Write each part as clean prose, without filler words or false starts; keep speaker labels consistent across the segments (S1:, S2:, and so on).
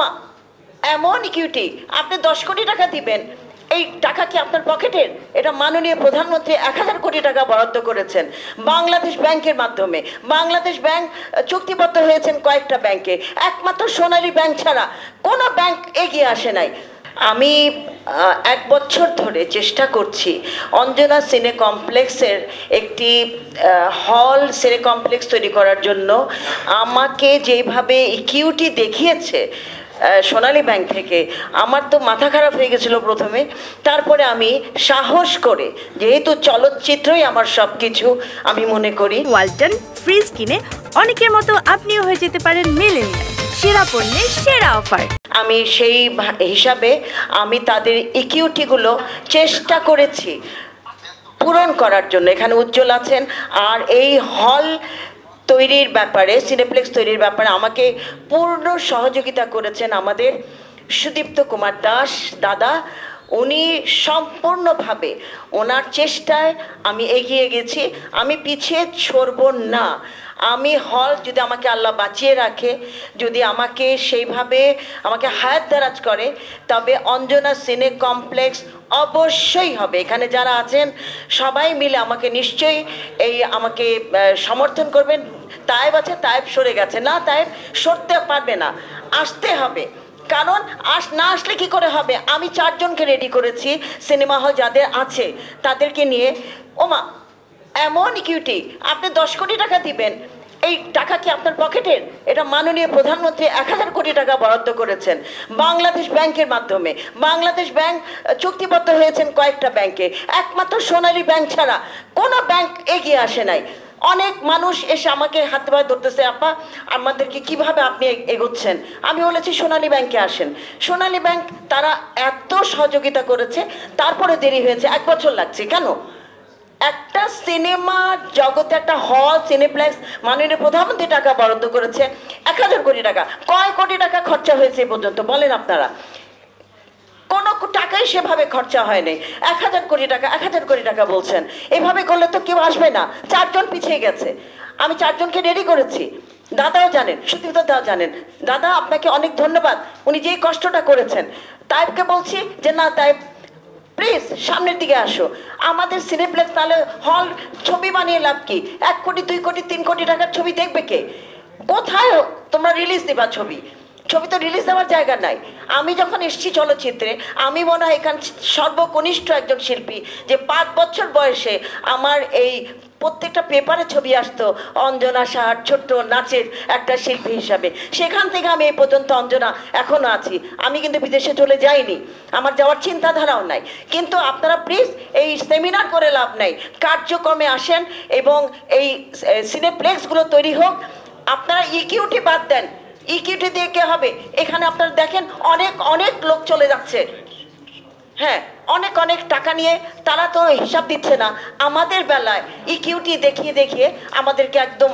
S1: ওমা এমন ইকুইটি, আপনি 10 কোটি টাকা দিবেন, এই টাকা কি আপনার পকেটের? এটা মাননীয় প্রধানমন্ত্রী 1000 কোটি টাকা বরাদ্দ করেছেন বাংলাদেশ ব্যাংকের মাধ্যমে। বাংলাদেশ ব্যাংক চুক্তিবদ্ধ হয়েছেন কয়েকটা ব্যাংকে, একমাত্র সোনালী ব্যাংক ছাড়া কোনো ব্যাংক এগিয়ে আসে নাই। আমি 1 বছর ধরে চেষ্টা করছি অঞ্জনা সিনে কমপ্লেক্সের একটি হল সিনে কমপ্লেক্স তৈরি করার জন্য। আমাকে যেভাবে ইকুইটি দেখিয়েছে সোনালী ব্যাংক থেকে, আমার তো মাথা খারাপ হয়ে গেছিলো প্রথমে। তারপরে আমি সাহস করে, যেহেতু চলচ্চিত্রই আমার সব কিছু, আমি মনে করি
S2: ওয়ালটন ফ্রিজ কিনে অনেকের মতো আপনিও হয়ে যেতে পারেন মিলেনিয়াল, সেরা পণ্যের সেরা অফার।
S1: আমি সেই হিসাবে আমি তাদের ইকুইটিগুলো চেষ্টা করেছি পূরণ করার জন্য। এখানে উজ্জ্বল আছেন, আর এই হল তৈরির ব্যাপারে, সিনেপ্লেক্স তৈরির ব্যাপারে আমাকে পূর্ণ সহযোগিতা করেছেন আমাদের সুদীপ্ত কুমার দাস দাদা। উনি সম্পূর্ণভাবে ওনার চেষ্টায় আমি এগিয়ে গেছি, আমি পিছিয়ে সরব না। আমি হল যদি আমাকে আল্লাহ বাঁচিয়ে রাখে, যদি আমাকে সেইভাবে আমাকে হায়াত দারাজ করে, তবে অঞ্জনা সিনে কমপ্লেক্স অবশ্যই হবে। এখানে যারা আছেন সবাই মিলে আমাকে নিশ্চয়ই আমাকে সমর্থন করবেন। তায়েব আছে, তায়েব সরে গেছে না, তায়েব সরতে পারবে না, আসতে হবে। কারণ না আসলে কি করে হবে? আমি 4 জনকে রেডি করেছি সিনেমা হল যাদের আছে তাদেরকে নিয়ে। ওমা এমন ইকুইটি, আপনি 10 কোটি টাকা দিবেন, এই টাকা কি আপনার পকেটের? এটা মাননীয় প্রধানমন্ত্রী 1000 কোটি টাকা বরাদ্দ করেছেন বাংলাদেশ ব্যাংকের মাধ্যমে। বাংলাদেশ ব্যাংক চুক্তিবদ্ধ হয়েছেন কয়েকটা ব্যাংকে, একমাত্র সোনালী ব্যাংক ছাড়া কোনো ব্যাংক এগিয়ে আসে নাই। অনেক মানুষ এসে আমাকে হাতে পায়ে ধরতেছে, আপা আমাদেরকে কিভাবে আপনি এগোচ্ছেন? আমি বলেছি সোনালী ব্যাংকে আসেন। সোনালী ব্যাংক তারা এত সহযোগিতা করেছে, তারপরে দেরি হয়েছে, 1 বছর লাগছে। কেন? একটা সিনেমা জগতে একটা হল সিনেপ্লেক্স মাননীয় প্রধানমন্ত্রী টাকা বরাদ্দ করেছে 1000 কোটি টাকা। কয় কোটি টাকা খরচা হয়েছে এই পর্যন্ত বলেন আপনারা? কোনো টাকাই সেভাবে খরচা হয়নি। 1000 কোটি টাকা, 1000 কোটি টাকা বলছেন। এভাবে করলে তো কেউ আসবে না। 4 জন পিছিয়ে গেছে, আমি 4 জনকে রেডি করেছি। দাদাও জানেন, সুদীপ্ত দাদাও জানেন। দাদা আপনাকে অনেক ধন্যবাদ, উনি যেই কষ্টটা করেছেন। তাইবকে বলছি যে না তাইব প্লিজ সামনের দিকে আসো, আমাদের সিনেপ্লেক্স তাহলে হল ছবি বানিয়ে লাভ কি? 1 কোটি 2 কোটি 3 কোটি টাকার ছবি দেখবে কে? কোথায় তোমরা রিলিজ দিবা ছবি? ছবি তো রিলিজ দেওয়ার জায়গা নাই। আমি যখন এসেছি চলচ্চিত্রে, আমি মনে হয় এখান সর্বকনিষ্ঠ একজন শিল্পী, যে 5 বছর বয়সে আমার এই প্রত্যেকটা পেপারে ছবি আসতো অঞ্জনা সাহার ছোট্ট নাচের একটা শিল্পী হিসাবে। সেখান থেকে আমি এই পর্যন্ত অঞ্জনা এখনও আছি। আমি কিন্তু বিদেশে চলে যাইনি, আমার যাওয়ার চিন্তাধারাও নাই। কিন্তু আপনারা প্লিজ এই সেমিনার করে লাভ নাই, কার্যক্রমে আসেন এবং এই সিনেপ্লেক্সগুলো তৈরি হোক। আপনারা ইকুইটি বাদ দেন, ইকুইটি দিয়ে কে হবে? এখানে আপনারা দেখেন অনেক অনেক লোক চলে যাচ্ছে, হ্যাঁ অনেক অনেক টাকা নিয়ে, তারা তো হিসাব দিচ্ছে না। আমাদের বেলায় ইকুইটি দেখিয়ে দেখিয়ে আমাদেরকে একদম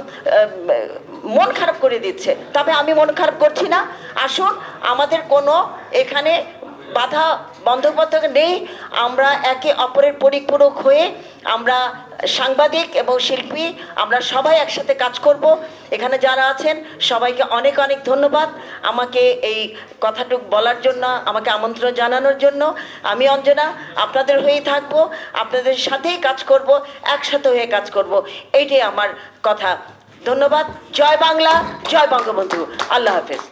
S1: মন খারাপ করে দিচ্ছে। তবে আমি মন খারাপ করছি না। আসুন, আমাদের কোনো এখানে বাধা বন্ধকবাধক নেই। আমরা একে অপরের পরিপূরক হয়ে আমরা সাংবাদিক এবং শিল্পী আমরা সবাই একসাথে কাজ করব। এখানে যারা আছেন সবাইকে অনেক অনেক ধন্যবাদ আমাকে এই কথাটুকু বলার জন্য, আমাকে আমন্ত্রণ জানানোর জন্য। আমি অঞ্জনা আপনাদের হয়েই থাকবো, আপনাদের সাথেই কাজ করব, একসাথে হয়ে কাজ করব, এইটাই আমার কথা। ধন্যবাদ। জয় বাংলা, জয় বঙ্গবন্ধু। আল্লাহ হাফেজ।